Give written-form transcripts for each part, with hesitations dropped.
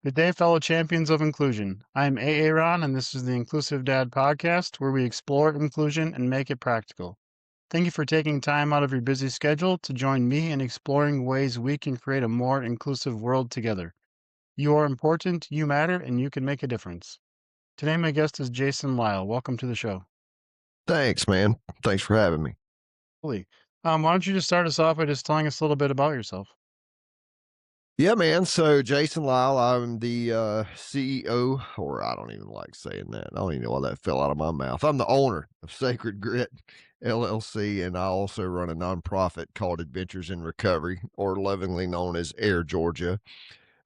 Good day, fellow champions of inclusion. I'm Aaron, and this is the Inclusive Dad podcast, where we explore inclusion and make it practical. Thank you for taking time out of your busy schedule to join me in exploring ways we can create a more inclusive world together. You are important, you matter, and you can make a difference. Today, my guest is Jason Lyle. Welcome to the show. Thanks, man. Thanks for having me. Lee, why don't you just start us off by just telling us a little bit about yourself? Yeah, man. So, Jason Lyle, I'm the CEO, or I don't even like saying that. I don't even know why that fell out of my mouth. I'm the owner of Sacred Grit LLC, and I also run a nonprofit called Adventures in Recovery, or lovingly known as Air Georgia.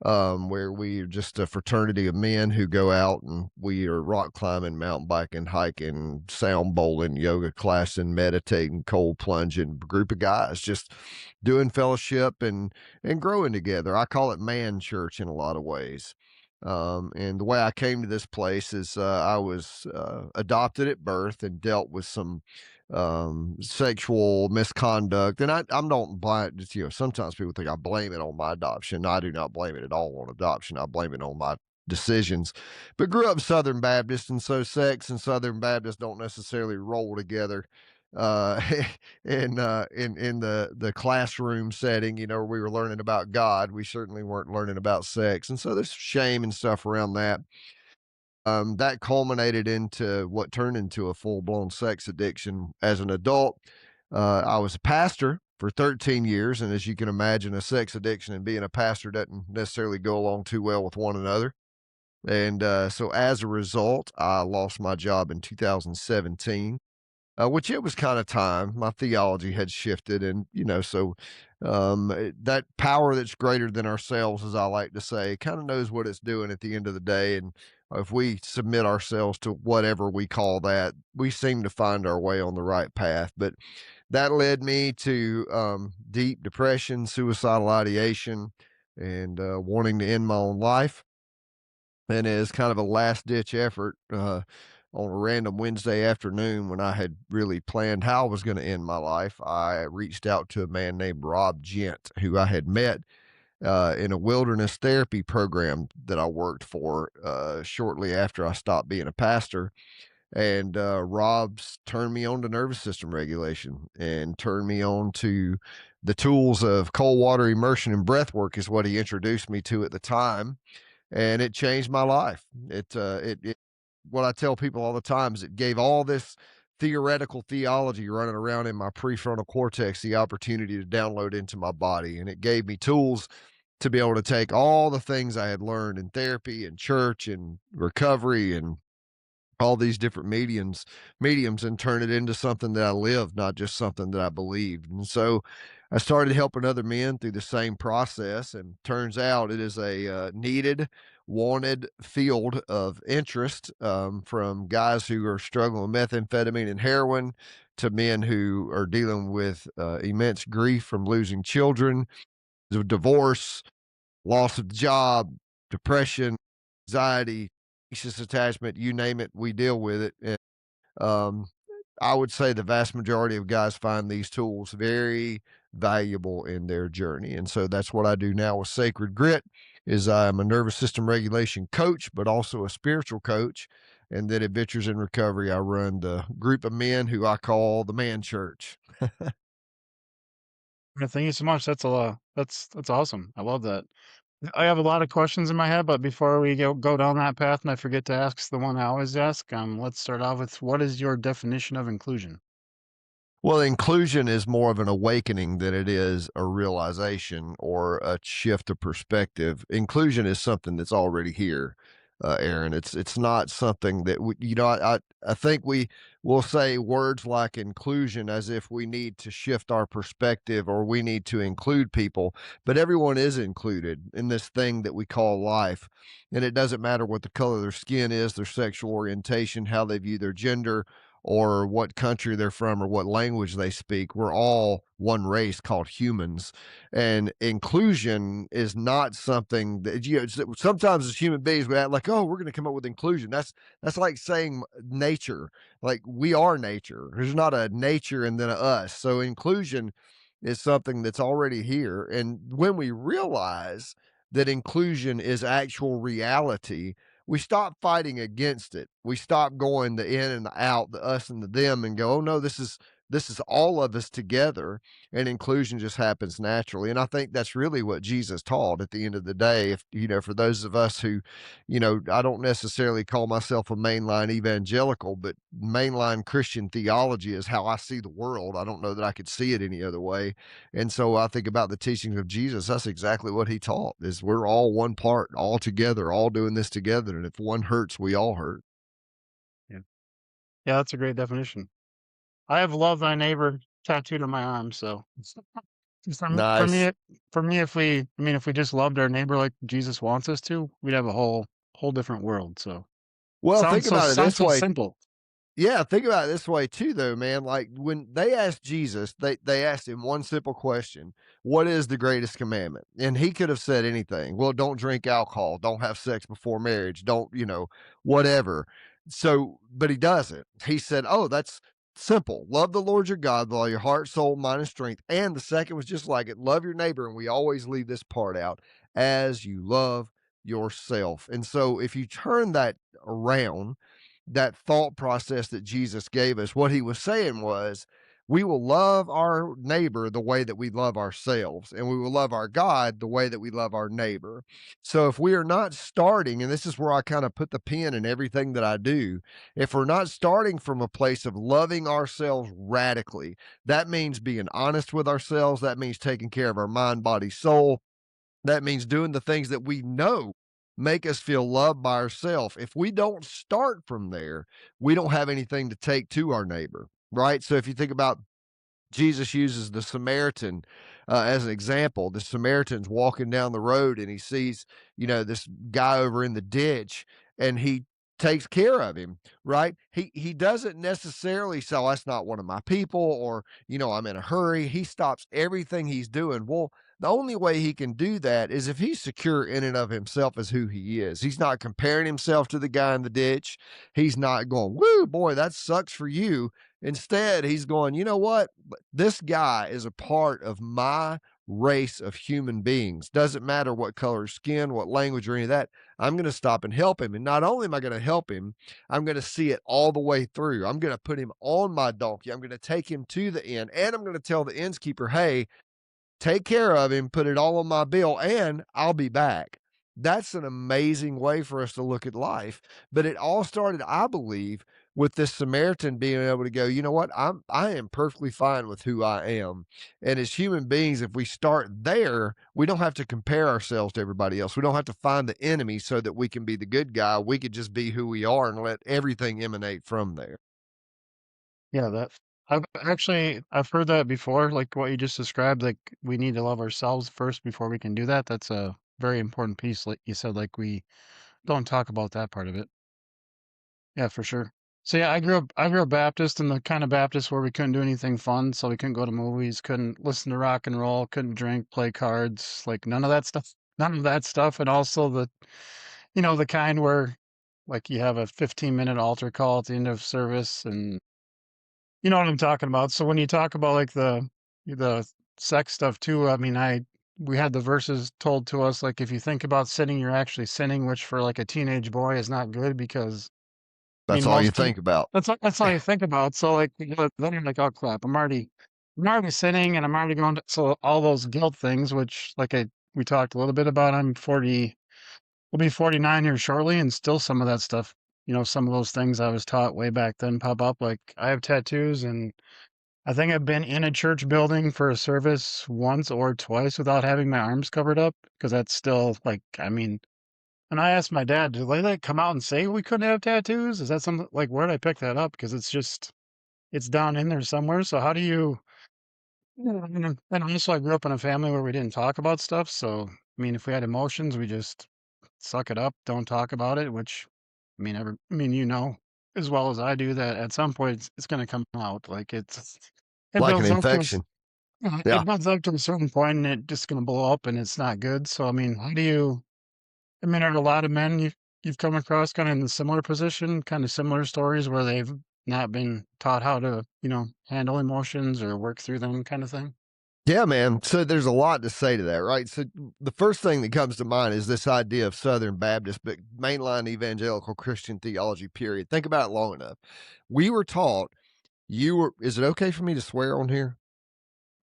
Where we are just a fraternity of men who go out and we are rock climbing, mountain biking, hiking, sound bowling, yoga classing, meditating, cold plunging, group of guys just doing fellowship and growing together. I call it man church in a lot of ways. And the way I came to this place is I was adopted at birth and dealt with some sexual misconduct. And I don't blame it, sometimes people think I blame it on my adoption. I do not blame it at all on adoption. I blame it on my decisions. But grew up Southern Baptist, and so sex and Southern Baptist don't necessarily roll together. Uh, in the classroom setting, we were learning about God. We certainly weren't learning about sex, and so there's shame and stuff around that. That culminated into what turned into a full blown sex addiction as an adult. I was a pastor for 13 years. And as you can imagine, a sex addiction and being a pastor doesn't necessarily go along too well with one another. And so as a result, I lost my job in 2017, which it was kind of time. My theology had shifted. And, that power that's greater than ourselves, as I like to say, kind of knows what it's doing at the end of the day. And if we submit ourselves to whatever we call that, we seem to find our way on the right path. But that led me to deep depression, suicidal ideation, and wanting to end my own life. And as kind of a last ditch effort, on a random Wednesday afternoon when I had really planned how I was going to end my life, I reached out to a man named Rob Gent, who I had met in a wilderness therapy program that I worked for shortly after I stopped being a pastor. And Rob's turned me on to nervous system regulation and turned me on to the tools of cold water immersion and breath work, is what he introduced me to at the time, and it changed my life. It what I tell people all the time is it gave all this theoretical theology running around in my prefrontal cortex the opportunity to download into my body, and it gave me tools to be able to take all the things I had learned in therapy and church and recovery and all these different mediums and turn it into something that I lived, not just something that I believed. And so I started helping other men through the same process, and turns out it is a needed, wanted field of interest, from guys who are struggling with methamphetamine and heroin to men who are dealing with immense grief from losing children, the divorce, loss of job, depression, anxiety, anxious attachment, you name it, we deal with it. And um, I would say the vast majority of guys find these tools very valuable in their journey. And so that's what I do now with Sacred Grit is I'm a nervous system regulation coach, but also a spiritual coach. And then Adventures in Recovery, I run the group of men who I call the Man Church. Yeah, thank you so much. That's a lot. That's awesome. I love that. I have a lot of questions in my head, but before we go down that path, and I forget to ask the one I always ask, let's start off with what is your definition of inclusion? Well, inclusion is more of an awakening than it is a realization or a shift of perspective. Inclusion is something that's already here, Aaron. It's not something that I think we will say words like inclusion as if we need to shift our perspective or we need to include people, but everyone is included in this thing that we call life, and it doesn't matter what the color of their skin is, their sexual orientation, how they view their gender, or what country they're from or what language they speak. We're all one race called humans. And inclusion is not something that sometimes as human beings we act like, oh, we're going to come up with inclusion. That's like saying nature. Like we are nature. There's not a nature and then a us. So inclusion is something that's already here. And when we realize that inclusion is actual reality, we stop fighting against it. We stop going the in and the out, the us and the them, and go, oh no, this is all of us together, and inclusion just happens naturally. And I think that's really what Jesus taught at the end of the day. If for those of us who, I don't necessarily call myself a mainline evangelical, but mainline Christian theology is how I see the world. I don't know that I could see it any other way. And so I think about the teachings of Jesus. That's exactly what he taught, is we're all one part, all together, all doing this together. And if one hurts, we all hurt. Yeah. Yeah, that's a great definition. I have love thy neighbor tattooed on my arm, so for me Nice. if we just loved our neighbor like Jesus wants us to, we'd have a whole different world. So Well, think about it sounds this so way. simple. Yeah, think about it this way too, though, man. Like when they asked Jesus, they asked him one simple question: "What is the greatest commandment?" And he could have said anything. Well, don't drink alcohol, don't have sex before marriage, don't whatever. So, but he doesn't. He said, "Oh, that's simple. Love the Lord your God with all your heart, soul, mind, and strength." And the second was just like it: love your neighbor. And we always leave this part out: as you love yourself. And so, if you turn that around, that thought process that Jesus gave us, what he was saying was, we will love our neighbor the way that we love ourselves, and we will love our God the way that we love our neighbor. So if we are not starting, and this is where I kind of put the pin in everything that I do, if we're not starting from a place of loving ourselves radically, that means being honest with ourselves, that means taking care of our mind, body, soul, that means doing the things that we know make us feel loved by ourselves. If we don't start from there, we don't have anything to take to our neighbor, right? So if you think about, Jesus uses the Samaritan as an example. The Samaritan's walking down the road and he sees, this guy over in the ditch, and he takes care of him, right? He doesn't necessarily say, oh, that's not one of my people, or, I'm in a hurry. He stops everything he's doing. Well, the only way he can do that is if he's secure in and of himself as who he is. He's not comparing himself to the guy in the ditch. He's not going, woo, boy, that sucks for you. Instead, he's going, you know what? This guy is a part of my race of human beings. Doesn't matter what color skin, what language, or any of that. I'm going to stop and help him. And not only am I going to help him, I'm going to see it all the way through. I'm going to put him on my donkey. I'm going to take him to the inn. And I'm going to tell the innkeeper, hey, take care of him, put it all on my bill, and I'll be back. That's an amazing way for us to look at life. But it all started, I believe, with this Samaritan being able to go, you know what? I am perfectly fine with who I am. And as human beings, if we start there, we don't have to compare ourselves to everybody else. We don't have to find the enemy so that we can be the good guy. We could just be who we are and let everything emanate from there. Yeah, I've heard that before, like what you just described, like we need to love ourselves first before we can do that. That's a very important piece. Like you said, like we don't talk about that part of it. Yeah, for sure. So yeah, I grew up Baptist, and the kind of Baptist where we couldn't do anything fun, so we couldn't go to movies, couldn't listen to rock and roll, couldn't drink, play cards, like none of that stuff. None of that stuff. And also the kind where like you have a 15-minute altar call at the end of service, and you know what I'm talking about. So when you talk about like the sex stuff too, I mean, we had the verses told to us like if you think about sinning, you're actually sinning, which for like a teenage boy is not good because I That's mean all you most teen think about. that's all you think about. So like then you're like, oh crap, I'm already sinning and I'm already going to so all those guilt things, which we talked a little bit about. I'm 40, will be 49 here shortly, and still some of that stuff. Some of those things I was taught way back then pop up. Like I have tattoos, and I think I've been in a church building for a service once or twice without having my arms covered up because that's still like, I mean, and I asked my dad, did they like come out and say we couldn't have tattoos? Is that something like where did I pick that up? Because it's down in there somewhere. So how do you, yeah, and also I grew up in a family where we didn't talk about stuff. So, I mean, if we had emotions, we just suck it up, don't talk about it, which, I mean, as well as I do that at some point it's going to come out. Like it Like an builds up to infection. Yeah. it builds up to a certain point and it just gonna blow up and it's not good. So I mean, I mean, are a lot of men you've come across kind of in a similar position, kind of similar stories where they've not been taught how to, handle emotions or work through them kind of thing? Yeah, man. So there's a lot to say to that, right? So the first thing that comes to mind is this idea of Southern Baptist, but mainline evangelical Christian theology, period. Think about it long enough. We were taught is it okay for me to swear on here?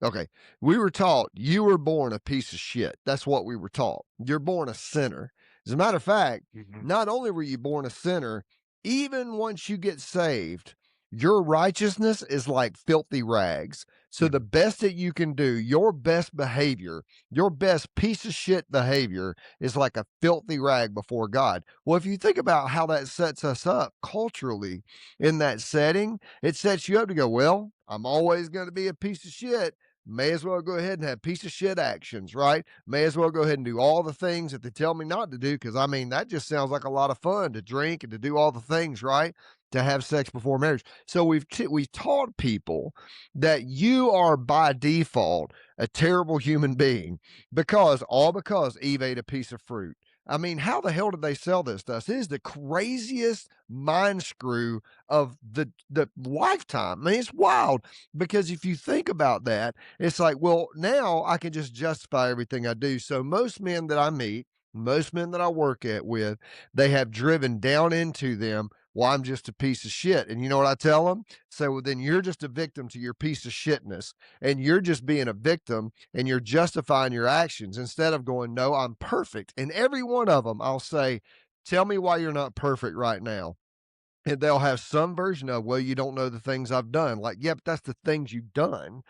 Okay. We were taught you were born a piece of shit. That's what we were taught. You're born a sinner. As a matter of fact, Mhm. not only were you born a sinner, even once you get saved, your righteousness is like filthy rags. So, Yeah. the best that you can do, your best behavior, your best piece of shit behavior is like a filthy rag before God. Well, if you think about how that sets us up culturally in that setting, it sets you up to go, well, I'm always going to be a piece of shit. May as well go ahead and have piece of shit actions, right? May as well go ahead and do all the things that they tell me not to do. Cause I mean, that just sounds like a lot of fun to drink and to do all the things, right? To have sex before marriage. So we've taught people that you are by default a terrible human being because Eve ate a piece of fruit. I mean, how the hell did they sell this to us? It is the craziest mind screw of the lifetime. I mean, it's wild because if you think about that, it's like, well, now I can just justify everything I do. So most men that I meet, most men that I work at with, they have driven down into them. Well, I'm just a piece of shit. And you know what I tell them? So well, then you're just a victim to your piece of shitness. And you're just being a victim and you're justifying your actions instead of going, no, I'm perfect. And every one of them, I'll say, tell me why you're not perfect right now. And they'll have some version of, well, you don't know the things I've done. Like, yeah, but that's the things you've done.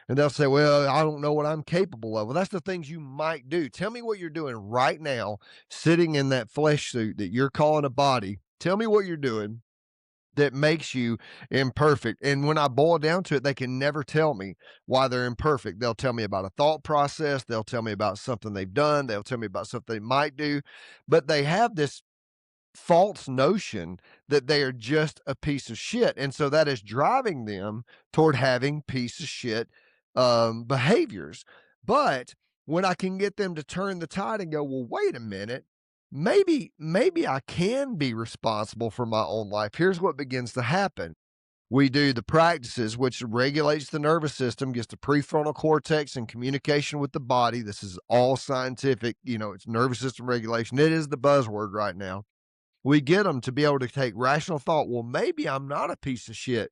And they'll say, well, I don't know what I'm capable of. Well, that's the things you might do. Tell me what you're doing right now, sitting in that flesh suit that you're calling a body. Tell me what you're doing that makes you imperfect. And when I boil down to it, they can never tell me why they're imperfect. They'll tell me about a thought process. They'll tell me about something they've done. They'll tell me about something they might do. But they have this false notion that they are just a piece of shit. And so that is driving them toward having piece of shit behaviors. But when I can get them to turn the tide and go, well, wait a minute, maybe I can be responsible for my own life. Here's what begins to happen. We do the practices, which regulates the nervous system, gets the prefrontal cortex and communication with the body. This is all scientific, it's nervous system regulation. It is the buzzword right now. We get them to be able to take rational thought. Well, maybe I'm not a piece of shit.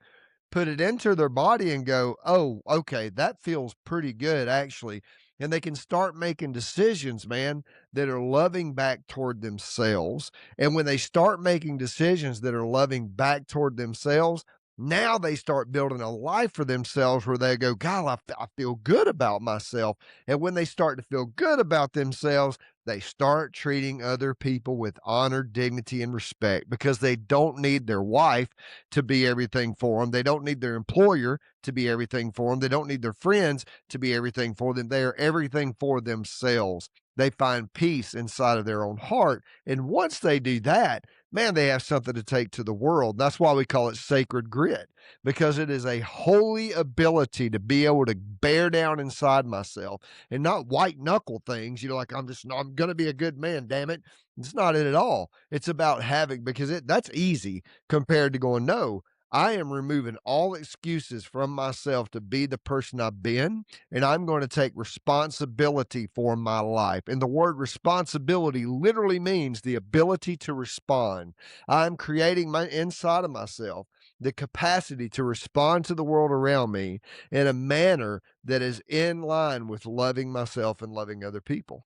Put it into their body and go, oh, okay, that feels pretty good, actually. And they can start making decisions, man, that are loving back toward themselves. And when they start making decisions that are loving back toward themselves, now they start building a life for themselves where they go, God, I feel good about myself. And when they start to feel good about themselves, they start treating other people with honor, dignity, and respect because they don't need their wife to be everything for them. They don't need their employer to be everything for them. They don't need their friends to be everything for them. They are everything for themselves. They find peace inside of their own heart. And once they do that, man, they have something to take to the world. That's why we call it sacred grit, because it is a holy ability to be able to bear down inside myself and not white knuckle things, like I'm going to be a good man, damn it. It's not it at all. It's about having, because that's easy compared to going, no, I am removing all excuses from myself to be the person I've been, and I'm going to take responsibility for my life. And the word responsibility literally means the ability to respond. I'm creating my inside of myself the capacity to respond to the world around me in a manner that is in line with loving myself and loving other people.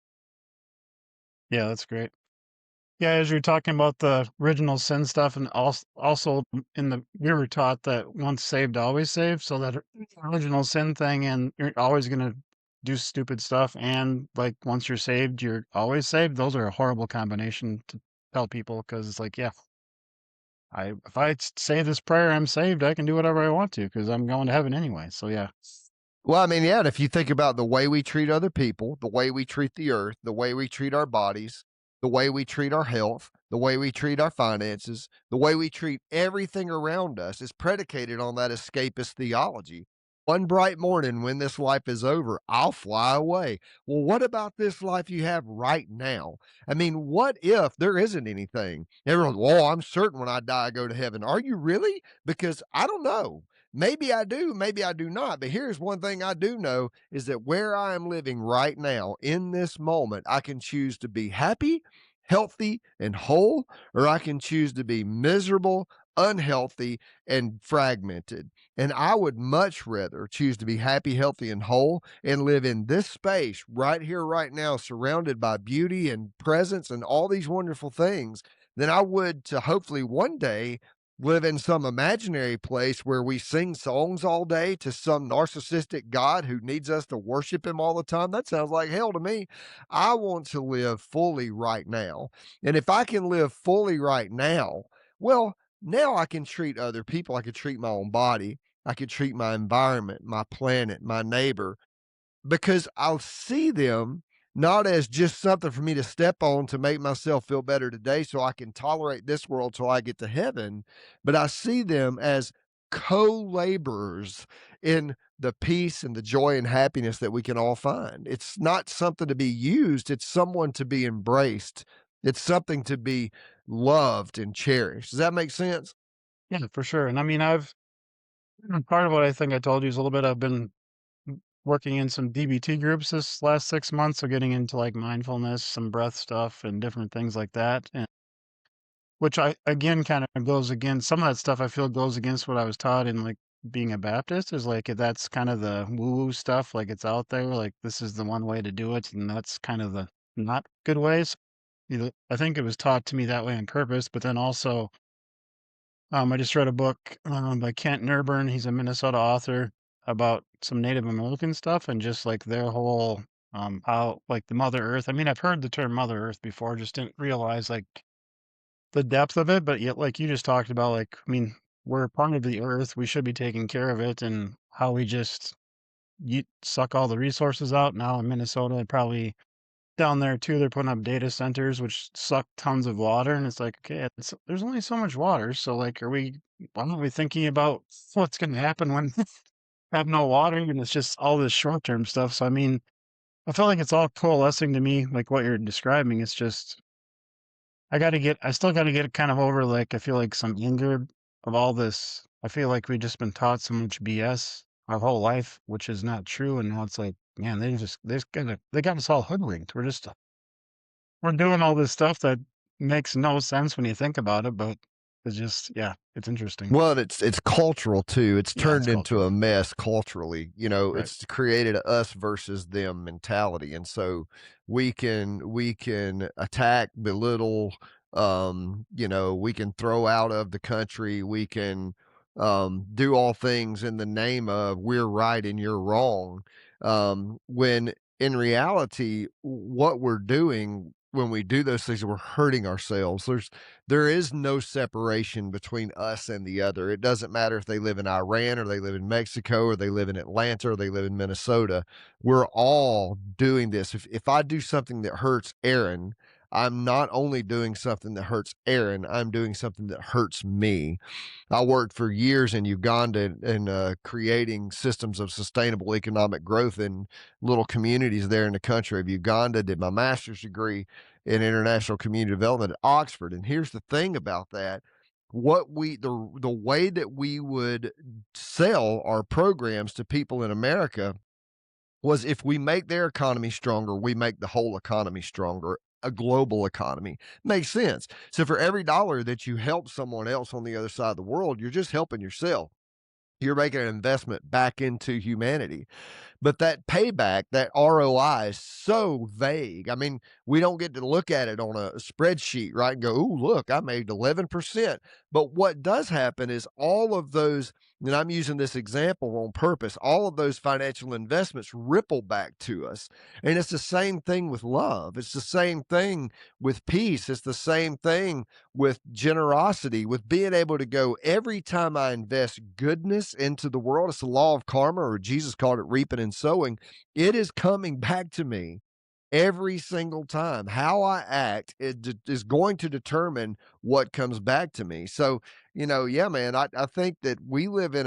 Yeah, that's great. Yeah, as you're talking about the original sin stuff, and also in the we were taught that once saved, always saved. So that original sin thing, and you're always gonna do stupid stuff, and like once you're saved, you're always saved. Those are a horrible combination to tell people because it's like, yeah, if I say this prayer, I'm saved. I can do whatever I want to because I'm going to heaven anyway. So yeah, Well, I mean, yeah, and if you think about the way we treat other people, the way we treat the earth, the way we treat our bodies, the way we treat our health, the way we treat our finances, the way we treat everything around us is predicated on that escapist theology. One bright morning when this life is over, I'll fly away. Well, what about this life you have right now? I mean, what if there isn't anything? Everyone's, well, I'm certain when I die, I go to heaven. Are you really? Because I don't know. Maybe I do, maybe I do not. But here's one thing I do know is that where I am living right now in this moment, I can choose to be happy, healthy, and whole, or I can choose to be miserable, unhealthy, and fragmented. And I would much rather choose to be happy, healthy, and whole and live in this space right here, right now, surrounded by beauty and presence and all these wonderful things than I would to hopefully one day live in some imaginary place where we sing songs all day to some narcissistic God who needs us to worship him all the time. That sounds like hell to me. I want to live fully right now. And if I can live fully right now, well, now I can treat other people. I can treat my own body. I can treat my environment, my planet, my neighbor, because I'll see them not as just something for me to step on to make myself feel better today so I can tolerate this world till I get to heaven, but I see them as co-laborers in the peace and the joy and happiness that we can all find. It's not something to be used, it's someone to be embraced. It's something to be loved and cherished. Does that make sense? Yeah, for sure. And I mean, part of what I think I told you is a little bit. I've been working in some DBT groups this last 6 months, so getting into like mindfulness, some breath stuff, and different things like that. And which I again kind of goes against some of that stuff. I feel goes against what I was taught in like being a Baptist. Is like that's kind of the woo-woo stuff. Like it's out there. Like this is the one way to do it, and that's kind of the not good ways. I think it was taught to me that way on purpose, but then also I just read a book by Kent Nurburn. He's a Minnesota author about some Native American stuff and just like their whole how like the Mother Earth. I mean, I've heard the term Mother Earth before, just didn't realize like the depth of it. But yet, like you just talked about, like I mean, we're part of the Earth. We should be taking care of it, and how we just suck all the resources out. Now in Minnesota, and probably down there too, they're putting up data centers which suck tons of water, and it's like, okay, there's only so much water, so like, why aren't we thinking about what's going to happen when have no water? And it's just all this short term stuff. So I mean, I feel like it's all coalescing to me, like what you're describing. It's just I still got to get kind of over like I feel like some anger of all this. I feel like we've just been taught so much BS our whole life, which is not true. And now it's like, man, they got us all hoodwinked. We're doing all this stuff that makes no sense when you think about it, but it's just yeah, it's interesting. Well, and it's cultural too. It's Yeah, it's turned into cultural. a mess culturally. You know, Right. it's created a us versus them mentality. And so we can attack, belittle, we can throw out of the country, we can do all things in the name of we're right and you're wrong. When in reality, what we're doing when we do those things, we're hurting ourselves. There is no separation between us and the other. It doesn't matter if they live in Iran or they live in Mexico or they live in Atlanta or they live in Minnesota. We're all doing this. If I do something that hurts Aaron, I'm not only doing something that hurts Aaron, I'm doing something that hurts me. I worked for years in Uganda and creating systems of sustainable economic growth in little communities there in the country of Uganda. Did my master's degree in international community development at Oxford. And here's the thing about that. The way that we would sell our programs to people in America was if we make their economy stronger, we make the whole economy stronger. A global economy makes sense. So for every dollar that you help someone else on the other side of the world, you're just helping yourself. You're making an investment back into humanity. But that payback, that ROI is so vague. I mean, we don't get to look at it on a spreadsheet, right? And go, "Ooh, look, I made 11%." But what does happen is all of those, and I'm using this example on purpose, all of those financial investments ripple back to us. And it's the same thing with love. It's the same thing with peace. It's the same thing with generosity, with being able to go every time I invest goodness into the world. It's the law of karma, or Jesus called it reaping and sowing. It is coming back to me every single time. How I act is going to determine what comes back to me. So, yeah, man, I think that we live in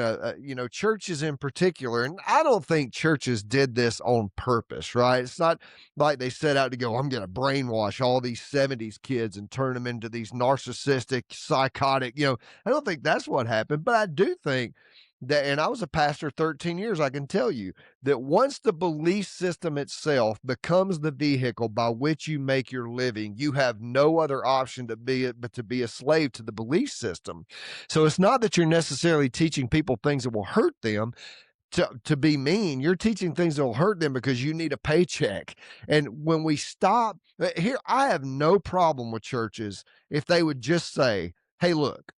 churches in particular, and I don't think churches did this on purpose, right? It's not like they set out to go, I'm going to brainwash all these 70s kids and turn them into these narcissistic, psychotic, I don't think that's what happened, but I do think that, and I was a pastor 13 years, I can tell you that once the belief system itself becomes the vehicle by which you make your living, you have no other option to be but to be a slave to the belief system. So it's not that you're necessarily teaching people things that will hurt them, to be mean. You're teaching things that will hurt them because you need a paycheck. And when we stop here, I have no problem with churches if they would just say, hey, look,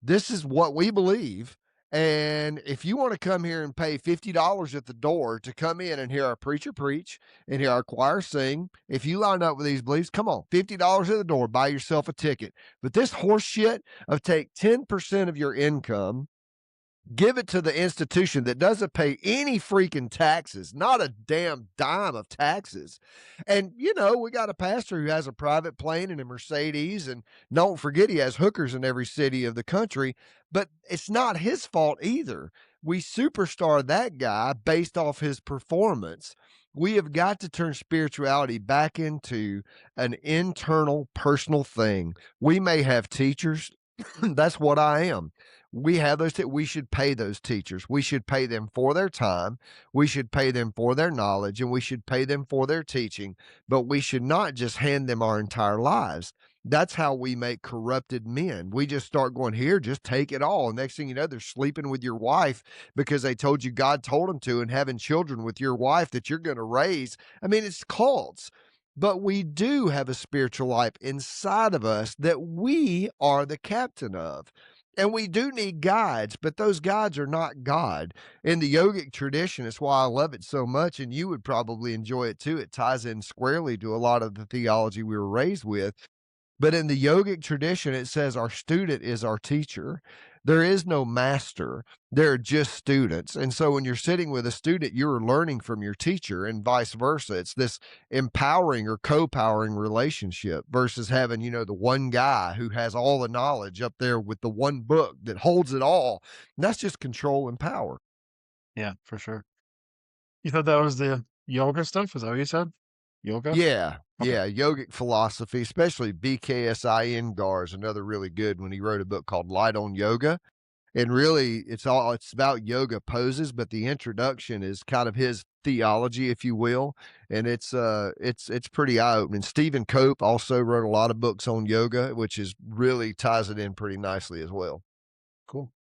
this is what we believe. And if you want to come here and pay $50 at the door to come in and hear our preacher preach and hear our choir sing, if you line up with these beliefs, come on, $50 at the door, buy yourself a ticket. But this horse shit of take 10% of your income, give it to the institution that doesn't pay any freaking taxes, not a damn dime of taxes. And, we got a pastor who has a private plane and a Mercedes, and don't forget he has hookers in every city of the country, but it's not his fault either. We superstar that guy based off his performance. We have got to turn spirituality back into an internal personal thing. We may have teachers. That's what I am. We have those. We should pay those teachers. We should pay them for their time. We should pay them for their knowledge, and we should pay them for their teaching. But we should not just hand them our entire lives. That's how we make corrupted men. We just start going, here, just take it all. Next thing you know, they're sleeping with your wife because they told you God told them to, and having children with your wife that you're going to raise. I mean, it's cults. But we do have a spiritual life inside of us that we are the captain of. And we do need guides, but those guides are not God. In the yogic tradition, it's why I love it so much, and you would probably enjoy it too. It ties in squarely to a lot of the theology we were raised with. But in the yogic tradition, it says our student is our teacher. There is no master. There are just students. And so when you're sitting with a student, you're learning from your teacher and vice versa. It's this empowering or co-powering relationship versus having, the one guy who has all the knowledge up there with the one book that holds it all. And that's just control and power. Yeah, for sure. You thought that was the yoga stuff? Is that what you said? Yoga? Yeah, Okay, yeah, yogic philosophy, especially BKS Iyengar is another really good one. He wrote a book called Light on Yoga. And really, it's about yoga poses, but the introduction is kind of his theology, if you will, and it's pretty eye-opening. Stephen Cope also wrote a lot of books on yoga, which is really ties it in pretty nicely as well. cool.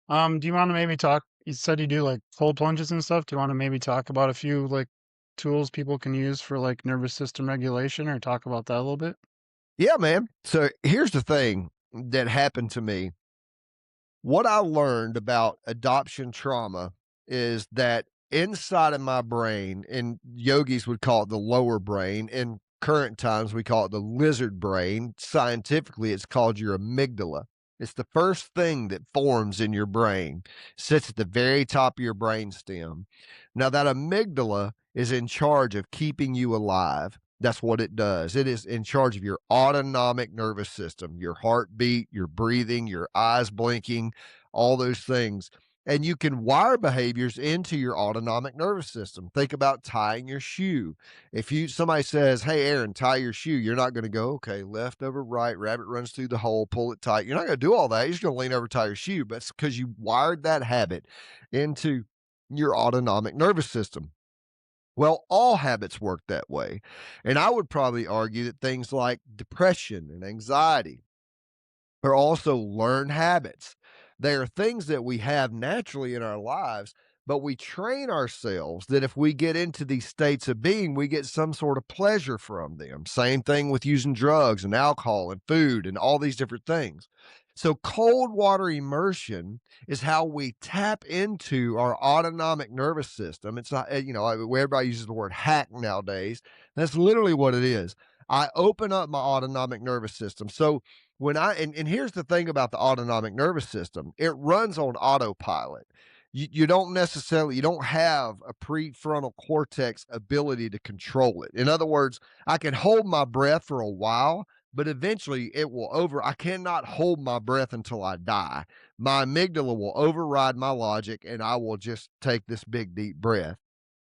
Do you want to maybe talk? You said you do like cold plunges and stuff. Do you want to maybe talk about a few like tools people can use for like nervous system regulation or talk about that a little bit? Yeah, man. So here's the thing that happened to me. What I learned about adoption trauma is that inside of my brain, and yogis would call it the lower brain, in current times we call it the lizard brain. Scientifically, it's called your amygdala. It's the first thing that forms in your brain, sits at the very top of your brain stem. Now, that amygdala is in charge of keeping you alive. That's what it does. It is in charge of your autonomic nervous system, your heartbeat, your breathing, your eyes blinking, all those things. And you can wire behaviors into your autonomic nervous system. Think about tying your shoe. If somebody says, "Hey Aaron, tie your shoe," you're not going to go, "Okay, left over right, rabbit runs through the hole, pull it tight." You're not going to do all that. You're just going to lean over, tie your shoe. But it's because you wired that habit into your autonomic nervous system. Well, all habits work that way. And I would probably argue that things like depression and anxiety are also learned habits. They are things that we have naturally in our lives, but we train ourselves that if we get into these states of being, we get some sort of pleasure from them. Same thing with using drugs and alcohol and food and all these different things. So, cold water immersion is how we tap into our autonomic nervous system. It's not, everybody uses the word hack nowadays. That's literally what it is. I open up my autonomic nervous system. So, and here's the thing about the autonomic nervous system, it runs on autopilot. You don't necessarily, you don't have a prefrontal cortex ability to control it. In other words, I can hold my breath for a while, but eventually I cannot hold my breath until I die. My amygdala will override my logic and I will just take this big deep breath.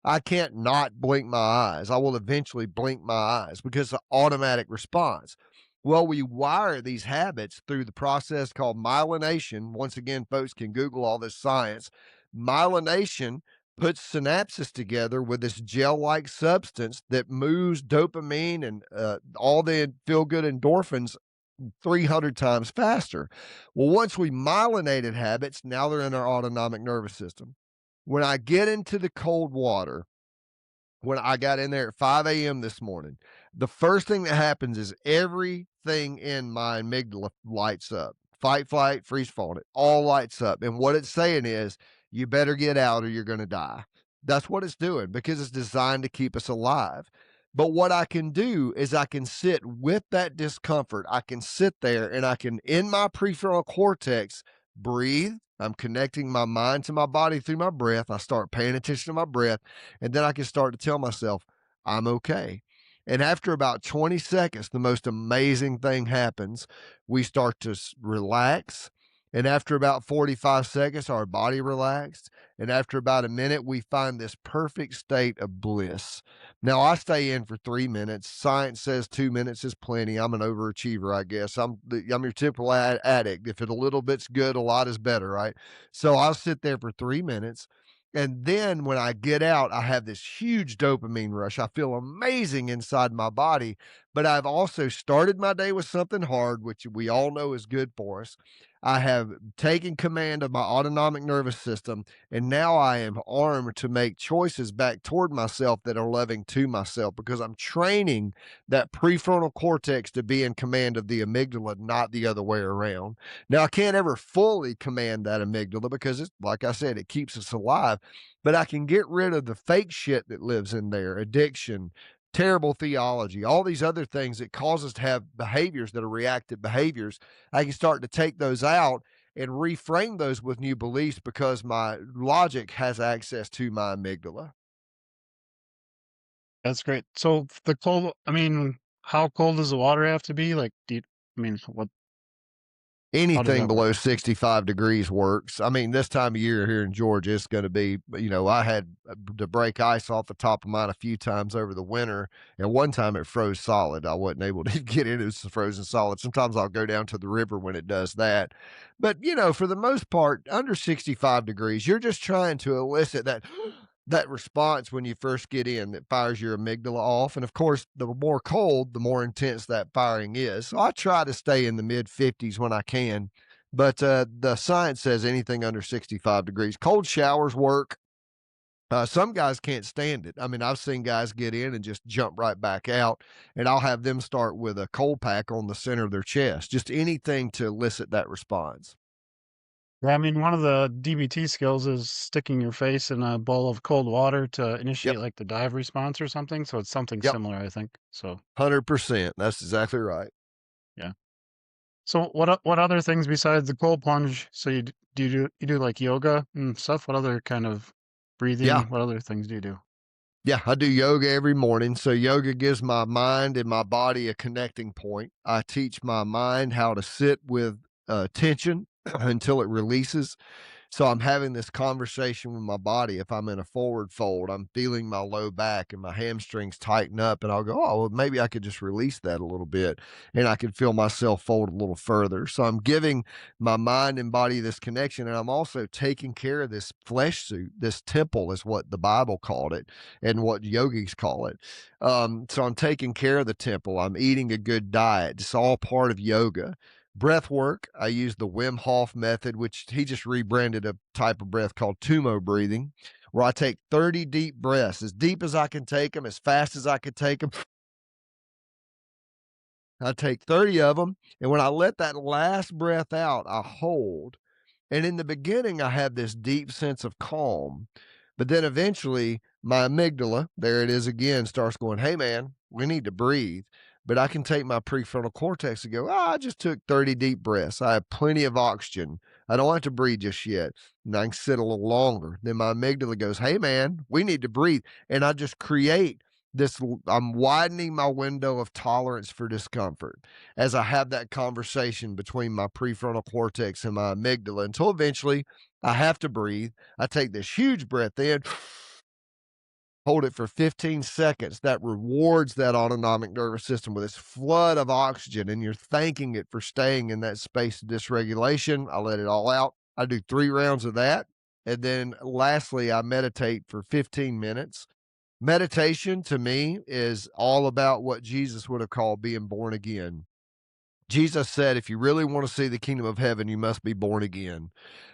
I can't not blink my eyes. I will eventually blink my eyes because it's an automatic response. Well, we wire these habits through the process called myelination. Once again, folks can Google all this science. Myelination puts synapses together with this gel like substance that moves dopamine and all the feel good endorphins 300 times faster. Well, once we myelinated habits, now they're in our autonomic nervous system. When I get into the cold water, when I got in there at 5 a.m. this morning, the first thing that happens is everything in my amygdala lights up. Fight, flight, freeze, fawn. It all lights up. And what it's saying is, you better get out or you're going to die. That's what it's doing because it's designed to keep us alive. But what I can do is I can sit with that discomfort. I can sit there and I can, in my prefrontal cortex, breathe. I'm connecting my mind to my body through my breath. I start paying attention to my breath. And then I can start to tell myself, I'm okay. And after about 20 seconds, the most amazing thing happens. We start to relax. And after about 45 seconds, our body relaxed. And after about a minute, we find this perfect state of bliss. Now, I stay in for 3 minutes. Science says 2 minutes is plenty. I'm an overachiever, I guess. I'm your typical addict. If it a little bit's good, a lot is better, right? So I'll sit there for 3 minutes. And then when I get out, I have this huge dopamine rush. I feel amazing inside my body, but I've also started my day with something hard, which we all know is good for us. I have taken command of my autonomic nervous system, and now I am armed to make choices back toward myself that are loving to myself because I'm training that prefrontal cortex to be in command of the amygdala, not the other way around. Now, I can't ever fully command that amygdala because it's like I said, it keeps us alive, but I can get rid of the fake shit that lives in there, addiction, terrible theology, all these other things that cause us to have behaviors that are reactive behaviors. I can start to take those out and reframe those with new beliefs because my logic has access to my amygdala. That's great. So the cold, I mean, how cold does the water have to be? Like, I mean, how does Anything that work? below 65 degrees works. I mean, this time of year here in Georgia, it's going to be, I had to break ice off the top of mine a few times over the winter. And one time it froze solid. I wasn't able to get it. It was frozen solid. Sometimes I'll go down to the river when it does that. But, for the most part, under 65 degrees, you're just trying to elicit that response when you first get in that fires your amygdala off. And of course, the more cold, the more intense that firing is. So I try to stay in the mid 50s when I can. But the science says anything under 65 degrees. Cold showers work. Some guys can't stand it. I mean, I've seen guys get in and just jump right back out, and I'll have them start with a cold pack on the center of their chest, just anything to elicit that response. Yeah, I mean, one of the DBT skills is sticking your face in a bowl of cold water to Yep. initiate like the dive response or something. So it's something Yep. similar, I think. So 100%. That's exactly right. yeah. So what other things besides the cold plunge? So you do like yoga and stuff? What other kind of Yeah. breathing? What other things do you do? Yeah, I do yoga every morning. So yoga gives my mind and my body a connecting point. I teach my mind how to sit with tension until it releases. So I'm having this conversation with my body. If I'm in a forward fold, I'm feeling my low back and my hamstrings tighten up, and I'll go, oh, well, maybe I could just release that a little bit, and I can feel myself fold a little further. So I'm giving my mind and body this connection, and I'm also taking care of this flesh suit. This temple is what the Bible called it, and what yogis call it. So I'm taking care of the temple. I'm eating a good diet. It's all part of yoga. Breath work, I use the Wim Hof method, which he just rebranded a type of breath called Tumo breathing, where I take 30 deep breaths, as deep as I can take them, as fast as I can take them. I take 30 of them. And when I let that last breath out, I hold. And in the beginning, I have this deep sense of calm. But then eventually, my amygdala, there it is again, starts going, hey, man, we need to breathe. But I can take my prefrontal cortex and go, I just took 30 deep breaths. I have plenty of oxygen. I don't have to breathe just yet. And I can sit a little longer. Then my amygdala goes, hey, man, we need to breathe. And I just create this. I'm widening my window of tolerance for discomfort as I have that conversation between my prefrontal cortex and my amygdala until eventually I have to breathe. I take this huge breath in hold it for 15 seconds. That rewards that autonomic nervous system with this flood of oxygen, and you're thanking it for staying in that space of dysregulation. I let it all out. I do 3 rounds of that. And then lastly, I meditate for 15 minutes. Meditation to me is all about what Jesus would have called being born again. Jesus said, if you really want to see the kingdom of heaven, you must be born again.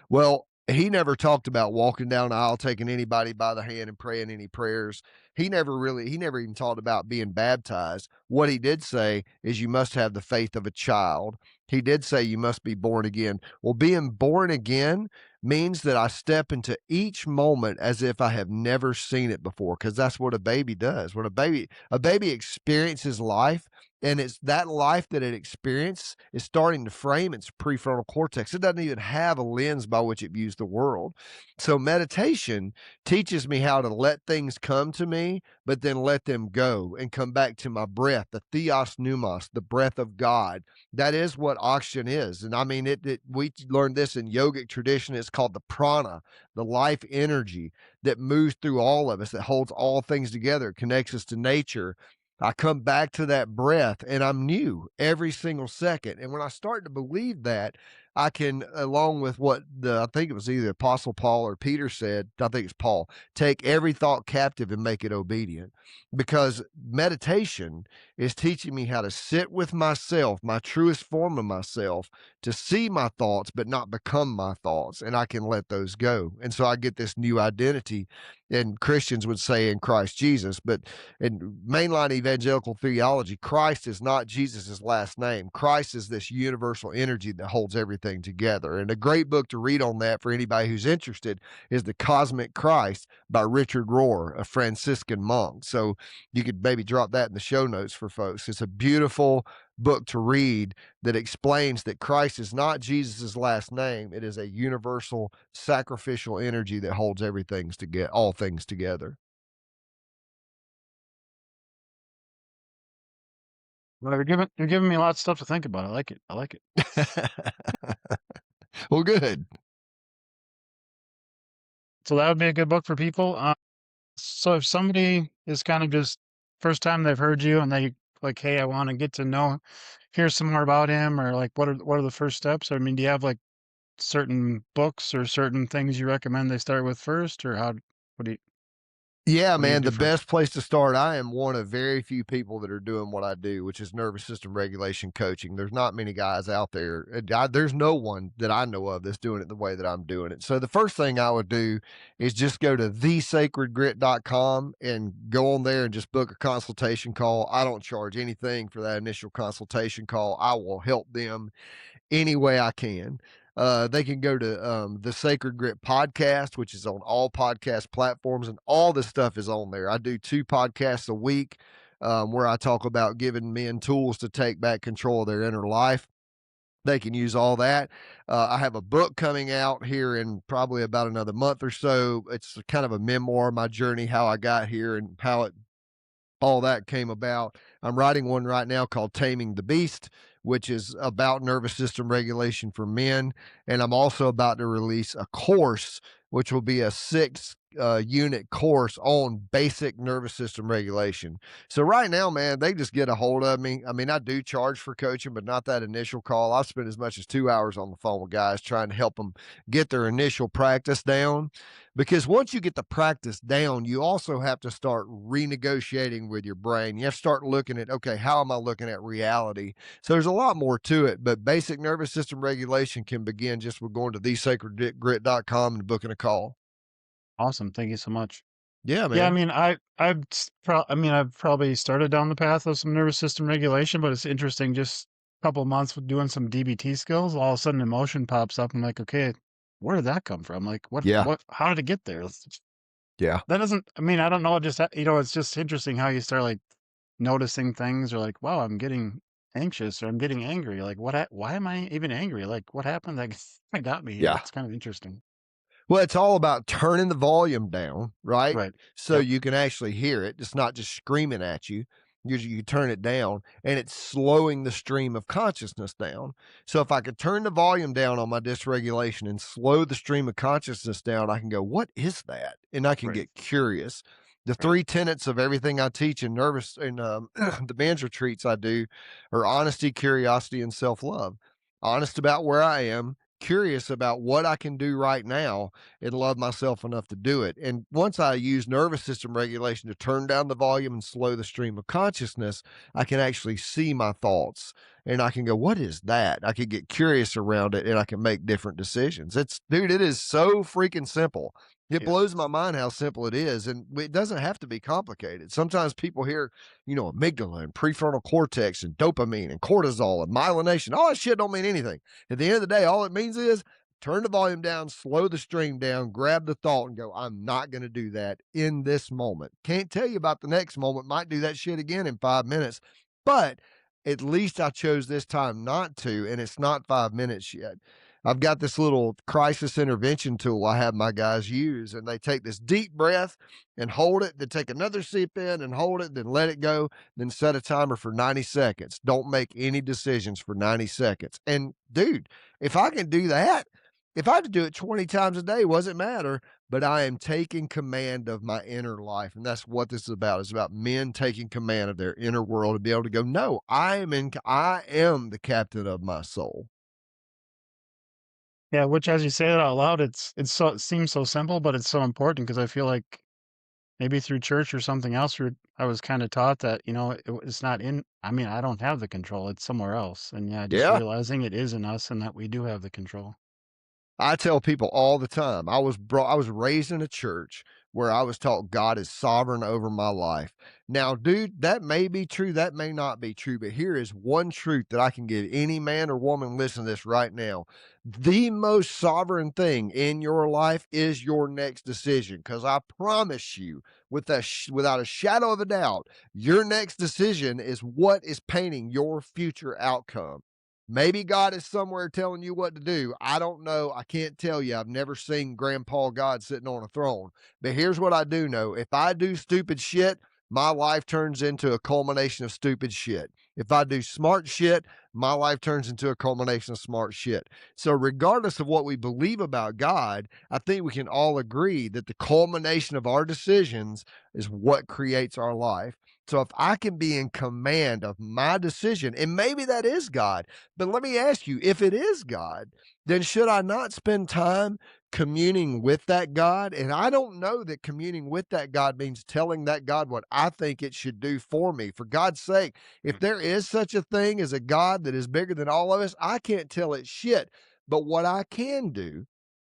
Well, he never talked about walking down the aisle, taking anybody by the hand and praying any prayers. He never even talked about being baptized. What he did say is you must have the faith of a child. He did say you must be born again. Well, being born again means that I step into each moment as if I have never seen it before, because that's what a baby does. When a baby experiences life, and it's that life that it experienced is starting to frame its prefrontal cortex. It doesn't even have a lens by which it views the world. So meditation teaches me how to let things come to me, but then let them go and come back to my breath, the theos pneumos, the breath of God. That is what oxygen is. And I mean, we learned this in yogic tradition. It's called the prana, the life energy that moves through all of us, that holds all things together, it connects us to nature. I come back to that breath and I'm new every single second. And when I start to believe that, I can, along with what I think it was either Apostle Paul or Peter said, I think it's Paul, take every thought captive and make it obedient. Because meditation is teaching me how to sit with myself, my truest form of myself, to see my thoughts, but not become my thoughts. And I can let those go. And so I get this new identity, and Christians would say in Christ Jesus, but in mainline evangelical theology, Christ is not Jesus's last name. Christ is this universal energy that holds everything together. And a great book to read on that for anybody who's interested is The Cosmic Christ by Richard Rohr, a Franciscan monk. So you could maybe drop that in the show notes for folks. It's a beautiful book to read that explains that Christ is not Jesus's last name. It is a universal sacrificial energy that holds everything together, all things together. Well, you're giving me a lot of stuff to think about. I like it. I like it. Well, good. So that would be a good book for people. So if somebody is kind of just first time they've heard you and they like, hey, I want to get to know, hear some more about him, or like, what are the first steps? I mean, do you have like certain books or certain things you recommend they start with first, or what do you Yeah, what do you man, do the for? best place to start. I am one of very few people that are doing what I do, which is nervous system regulation coaching. There's not many guys out there. There's no one that I know of that's doing it the way that I'm doing it. So the first thing I would do is just go to thesacredgrit.com and go on there and just book a consultation call. I don't charge anything for that initial consultation call. I will help them any way I can. They can go to the Sacred Grit podcast, which is on all podcast platforms, and all this stuff is on there. I do 2 podcasts a week where I talk about giving men tools to take back control of their inner life. They can use all that. I have a book coming out here in probably about another month or so. It's kind of a memoir of my journey, how I got here and how it all that came about. I'm writing one right now called Taming the Beast, which is about nervous system regulation for men. And I'm also about to release a course, which will be a 6 unit course on basic nervous system regulation. So right now, man, they just get a hold of me. I mean, I do charge for coaching, but not that initial call. I spend as much as 2 hours on the phone with guys trying to help them get their initial practice down, because once you get the practice down, you also have to start renegotiating with your brain. You have to start looking at, okay, how am I looking at reality? So there's a lot more to it, but basic nervous system regulation can begin just with going to thesacredgrit.com and booking a call. Awesome. Thank you so much. Yeah, Yeah, I man. mean, I mean, I've probably started down the path of some nervous system regulation, but it's interesting. Just a couple of months with doing some DBT skills, all of a sudden emotion pops up. I'm like, okay, where did that come from? Like, Yeah. how did it get there? Yeah. That doesn't. I mean, I don't know. It just it's just interesting how you start like noticing things, or like, wow, I'm getting anxious, or I'm getting angry. Like, why am I even angry? Like, what happened that that got me here? Yeah. It's kind of interesting. Well, it's all about turning the volume down, right? Right. So Yep. you can actually hear it. It's not just screaming at you. You turn it down, and it's slowing the stream of consciousness down. So if I could turn the volume down on my dysregulation and slow the stream of consciousness down, I can go, what is that? And I can Right. get curious. The Right. 3 tenets of everything I teach in the men's retreats I do are honesty, curiosity, and self-love. Honest about where I am, curious about what I can do right now, and love myself enough to do it. And once I use nervous system regulation to turn down the volume and slow the stream of consciousness, I can actually see my thoughts and I can go, what is that? I can get curious around it and I can make different decisions. Dude, it is so freaking simple. It blows Yes. my mind how simple it is, and it doesn't have to be complicated. Sometimes people hear, amygdala and prefrontal cortex and dopamine and cortisol and myelination. All that shit don't mean anything. At the end of the day, all it means is turn the volume down, slow the stream down, grab the thought and go, I'm not going to do that in this moment. Can't tell you about the next moment. Might do that shit again in 5 minutes, but at least I chose this time not to, and it's not 5 minutes yet. I've got this little crisis intervention tool I have my guys use, and they take this deep breath and hold it, then take another sip in and hold it, then let it go, then set a timer for 90 seconds. Don't make any decisions for 90 seconds. And dude, if I can do that, if I had to do it 20 times a day, doesn't matter, but I am taking command of my inner life. And that's what this is about. It's about men taking command of their inner world to be able to go, no, I am the captain of my soul. Yeah, which as you say it out loud, it seems so simple, but it's so important because I feel like maybe through church or something else, I was kind of taught that, it's not in, I mean, I don't have the control, it's somewhere else. And yeah, just Yeah. realizing it is in us and that we do have the control. I tell people all the time, I was raised in a church where I was taught God is sovereign over my life. Now, dude, that may be true, that may not be true, but here is one truth that I can give any man or woman listening to this right now. The most sovereign thing in your life is your next decision, because I promise you, without a shadow of a doubt, your next decision is what is painting your future outcome. Maybe God is somewhere telling you what to do. I don't know. I can't tell you. I've never seen Grandpa God sitting on a throne. But here's what I do know. If I do stupid shit, my life turns into a culmination of stupid shit. If I do smart shit, my life turns into a culmination of smart shit. So, regardless of what we believe about God, I think we can all agree that the culmination of our decisions is what creates our life. So, if I can be in command of my decision, and maybe that is God, but let me ask you, if it is God, then should I not spend time communing with that God? And I don't know that communing with that God means telling that God what I think it should do for me. For God's sake, if Mm. there is such a thing as a God that is bigger than all of us, I can't tell it shit. But what I can do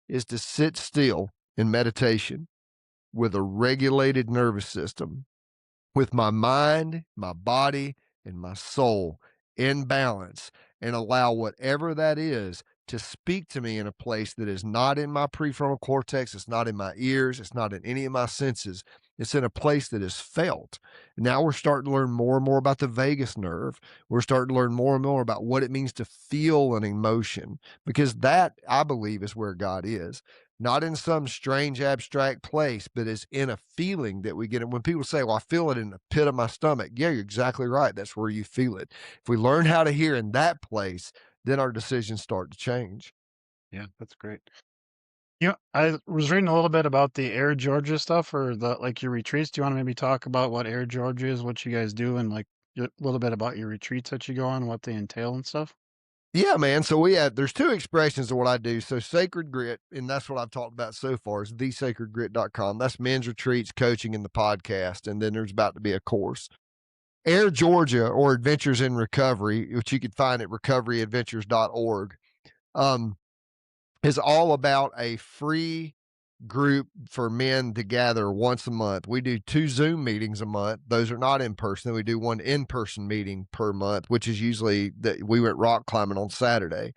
is to sit still in meditation with a regulated nervous system, with my mind, my body, and my soul in balance, and allow whatever that is to speak to me in a place that is not in my prefrontal cortex, it's not in my ears, it's not in any of my senses. It's in a place that is felt. Now we're starting to learn more and more about the vagus nerve. We're starting to learn more and more about what it means to feel an emotion, because that, I believe, is where God is, not in some strange abstract place, but it's in a feeling that we get it. When people say, well, I feel it in the pit of my stomach. Yeah, you're exactly right. That's where you feel it. If we learn how to hear in that place, then our decisions start to change. Yeah, that's great. I was reading a little bit about the Air Georgia stuff or like your retreats. Do you want to maybe talk about what Air Georgia is, what you guys do, and like a little bit about your retreats that you go on, what they entail and stuff? Yeah, man. So there's two expressions of what I do. So sacred grit, and that's what I've talked about so far is thesacredgrit.com. That's men's retreats, coaching, and the podcast. And then there's about to be a course. Air Georgia, or Adventures in Recovery, which you can find at recoveryadventures.org, um, is all about a free group for men to gather once a month. We do 2 Zoom meetings a month. Those are not in person. We do one in-person meeting per month, which is usually that we went rock climbing on Saturday.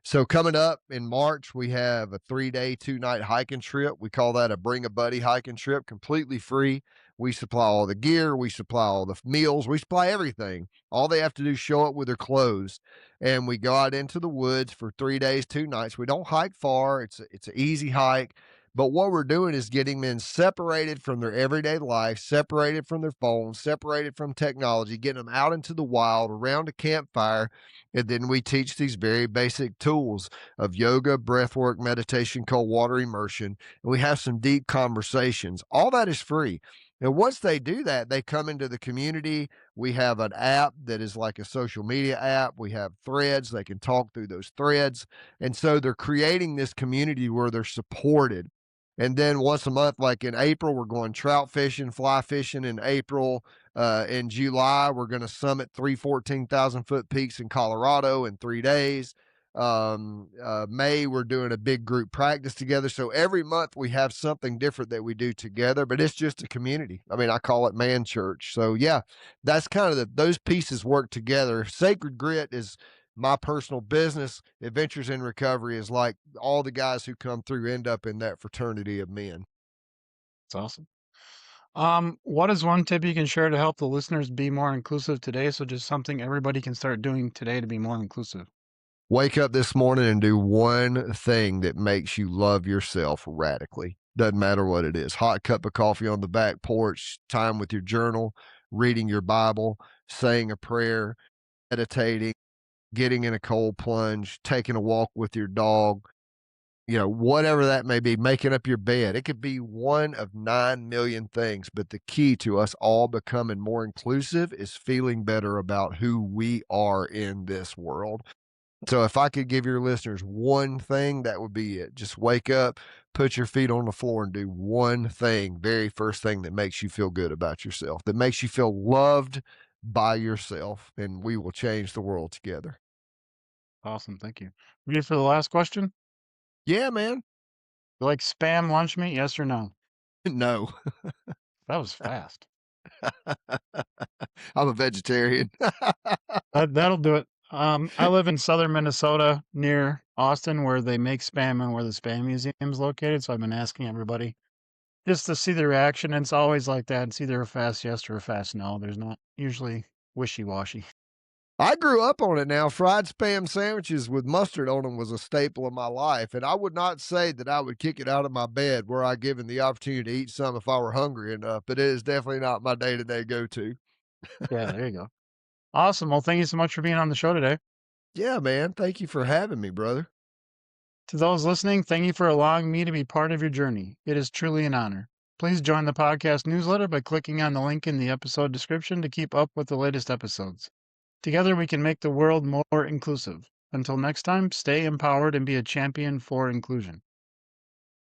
So coming up in March, we have a 3-day, 2-night hiking trip. We call that a bring a buddy hiking trip, completely free. We supply all the gear, we supply all the meals, we supply everything. All they have to do is show up with their clothes, and we go out into the woods for 3 days, 2 nights. We don't hike far. It's an easy hike. But what we're doing is getting men separated from their everyday life, separated from their phones, separated from technology, getting them out into the wild around a campfire. And then we teach these very basic tools of yoga, breathwork, meditation, cold water immersion. And we have some deep conversations. All that is free. And once they do that, they come into the community. We have an app that is like a social media app. We have threads. They can talk through those threads. And so they're creating this community where they're supported. And then once a month, like in April, we're going trout fishing, fly fishing in April. In July, we're going to summit three 14,000-foot peaks in Colorado in 3 days. May, we're doing a big group practice together. So every month we have something different that we do together, but it's just a community. I mean, I call it man church. So yeah, that's kind of those pieces work together. Sacred Grit is my personal business. Adventures in Recovery is like all the guys who come through end up in that fraternity of men. It's awesome. What is one tip you can share to help the listeners be more inclusive today? So just something everybody can start doing today to be more inclusive. Wake up this morning and do one thing that makes you love yourself radically. Doesn't matter what it is. Hot cup of coffee on the back porch, time with your journal, reading your Bible, saying a prayer, meditating, getting in a cold plunge, taking a walk with your dog, whatever that may be, making up your bed. It could be one of 9 million things, but the key to us all becoming more inclusive is feeling better about who we are in this world. So if I could give your listeners one thing, that would be it. Just wake up, put your feet on the floor and do one thing, very first thing that makes you feel good about yourself, that makes you feel loved by yourself, and we will change the world together. Awesome. Thank you. Ready for the last question? Yeah, man. You like spam lunch meat? Yes or no? No, That was fast. I'm a vegetarian. That'll do it. I live in southern Minnesota near Austin where they make spam and where the spam museum is located. So I've been asking everybody just to see the reaction. And it's always like that. It's either a fast yes or a fast no. There's not usually wishy washy. I grew up on it now. Fried Spam sandwiches with mustard on them was a staple of my life, and I would not say that I would kick it out of my bed were I given the opportunity to eat some if I were hungry enough, but it is definitely not my day-to-day go-to. Yeah, there you go. Awesome. Well, thank you so much for being on the show today. Yeah, man. Thank you for having me, brother. To those listening, thank you for allowing me to be part of your journey. It is truly an honor. Please join the podcast newsletter by clicking on the link in the episode description to keep up with the latest episodes. Together, we can make the world more inclusive. Until next time, stay empowered and be a champion for inclusion.